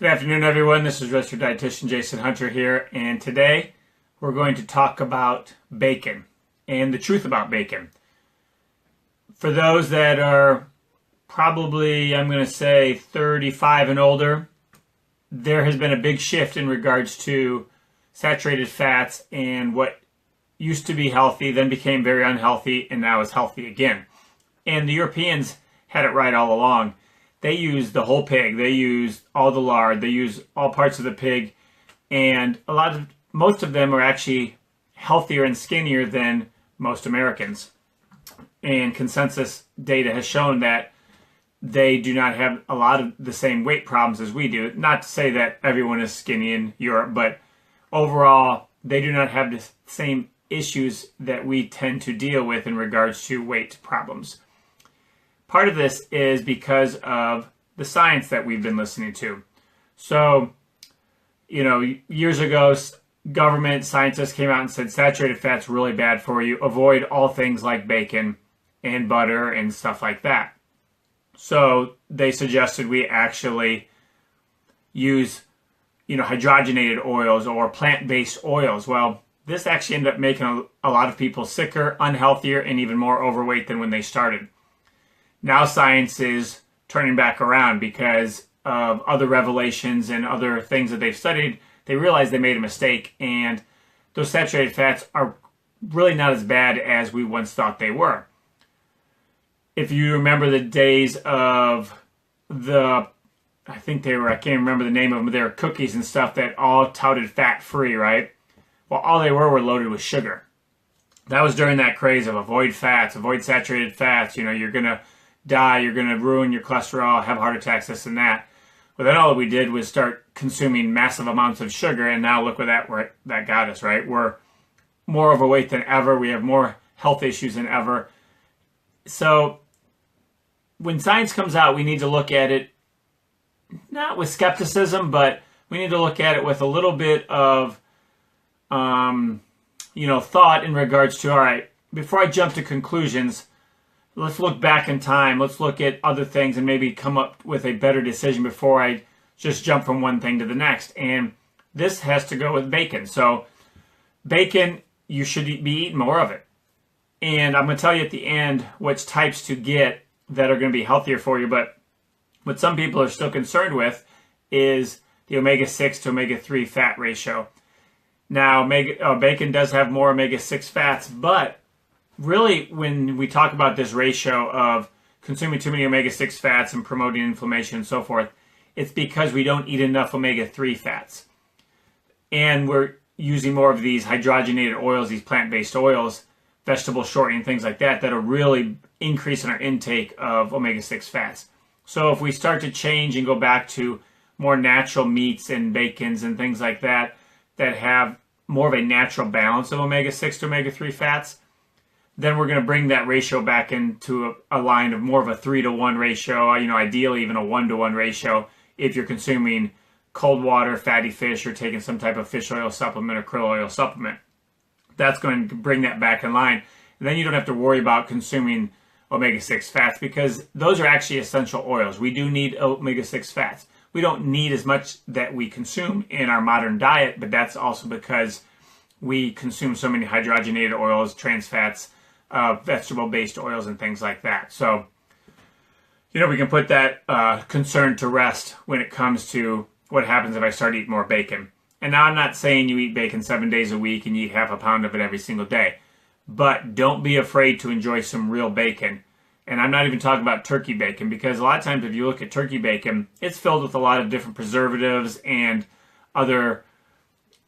Good afternoon, everyone. This is Registered Dietitian Jason Hunter here, and today we're going to talk about bacon and the truth about bacon. For those that are probably, I'm going to say, 35 and older, there has been a big shift in regards to saturated fats and what used to be healthy, then became very unhealthy, and now is healthy again. And the Europeans had it right all along. They use the whole pig. They use all the lard. They use all parts of the pig, and most of them are actually healthier and skinnier than most Americans. And consensus data has shown that they do not have a lot of the same weight problems as we do. Not to say that everyone is skinny in Europe, but overall, they do not have the same issues that we tend to deal with in regards to weight problems. Part of this is because of the science that we've been listening to. So, years ago, government scientists came out and said saturated fat's really bad for you. Avoid all things like bacon and butter and stuff like that. So they suggested we actually use, hydrogenated oils or plant-based oils. Well, this actually ended up making a lot of people sicker, unhealthier, and even more overweight than when they started. Now science is turning back around because of other revelations and other things that they've studied. They realize they made a mistake, and those saturated fats are really not as bad as we once thought they were. If you remember the days of I can't remember the name of them, they were cookies and stuff that all touted fat-free, right? Well, all they were loaded with sugar. That was during that craze of avoid fats, avoid saturated fats, you're going to die, you're going to ruin your cholesterol, have heart attacks, this and that. Well, then all we did was start consuming massive amounts of sugar, and now look where that got us, right? We're more overweight than ever. We have more health issues than ever. So when science comes out, we need to look at it not with skepticism, but we need to look at it with a little bit of thought in regards to, all right, before I jump to conclusions, let's look back in time. Let's look at other things and maybe come up with a better decision before I just jump from one thing to the next. And this has to go with bacon. So bacon, you should be eating more of it. And I'm going to tell you at the end which types to get that are going to be healthier for you. But what some people are still concerned with is the omega-6 to omega-3 fat ratio. Now, bacon does have more omega-6 fats, but really, when we talk about this ratio of consuming too many omega-6 fats and promoting inflammation and so forth, it's because we don't eat enough omega-3 fats. And we're using more of these hydrogenated oils, these plant-based oils, vegetable shortening, things like that are really increasing our intake of omega-6 fats. So if we start to change and go back to more natural meats and bacons and things like that have more of a natural balance of omega-6 to omega-3 fats, then we're going to bring that ratio back into a line of more of a 3-to-1 ratio, ideally even a 1-to-1 ratio if you're consuming cold water, fatty fish, or taking some type of fish oil supplement or krill oil supplement. That's going to bring that back in line. And then you don't have to worry about consuming omega-6 fats because those are actually essential oils. We do need omega-6 fats. We don't need as much that we consume in our modern diet, but that's also because we consume so many hydrogenated oils, trans fats, vegetable-based oils and things like that. So, we can put that concern to rest when it comes to what happens if I start eating more bacon. And now I'm not saying you eat bacon 7 days a week and you eat half a pound of it every single day. But don't be afraid to enjoy some real bacon. And I'm not even talking about turkey bacon because a lot of times if you look at turkey bacon, it's filled with a lot of different preservatives and other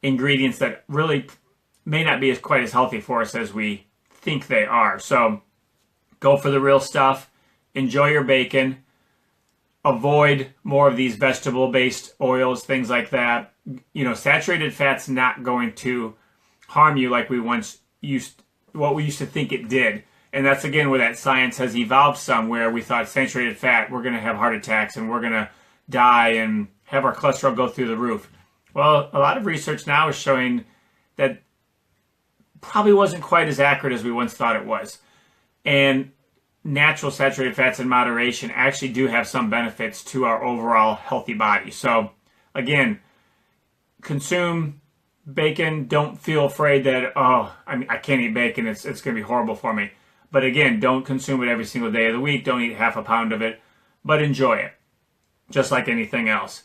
ingredients that really may not be quite as healthy for us as we think they are. So go for the real stuff. Enjoy your bacon. Avoid more of these vegetable-based oils, things like that. Saturated fat's not going to harm you like we used to think it did. And that's again where that science has evolved some, where we thought saturated fat, we're going to have heart attacks and we're going to die and have our cholesterol go through the roof. Well, a lot of research now is showing that probably wasn't quite as accurate as we once thought it was. And natural saturated fats in moderation actually do have some benefits to our overall healthy body. So again, consume bacon. Don't feel afraid that, oh, I can't eat bacon. It's going to be horrible for me. But again, don't consume it every single day of the week. Don't eat half a pound of it, but enjoy it, just like anything else.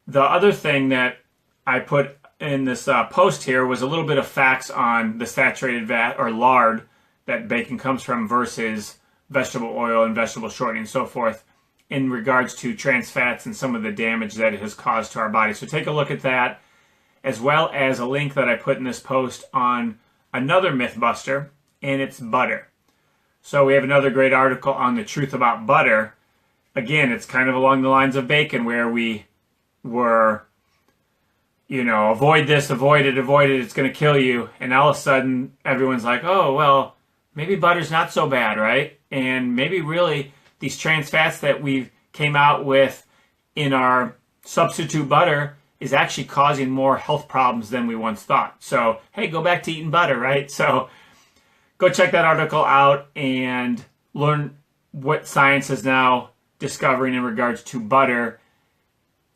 The other thing that I put in this post here was a little bit of facts on the saturated fat or lard that bacon comes from versus vegetable oil and vegetable shortening and so forth in regards to trans fats and some of the damage that it has caused to our body. So take a look at that, as well as a link that I put in this post on another Mythbuster, and it's butter. So we have another great article on the truth about butter. Again, it's kind of along the lines of bacon, where we were, avoid this, avoid it, it's going to kill you. And all of a sudden, everyone's like, oh, well, maybe butter's not so bad, right? And maybe really these trans fats that we came out with in our substitute butter is actually causing more health problems than we once thought. So, hey, go back to eating butter, right? So go check that article out and learn what science is now discovering in regards to butter.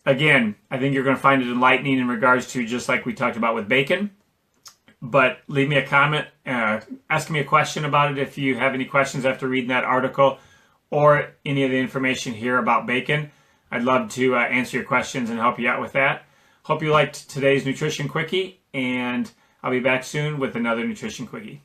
Again, I think you're going to find it enlightening in regards to just like we talked about with bacon. But leave me a comment, ask me a question about it if you have any questions after reading that article or any of the information here about bacon. I'd love to answer your questions and help you out with that. Hope you liked today's Nutrition Quickie, and I'll be back soon with another Nutrition Quickie.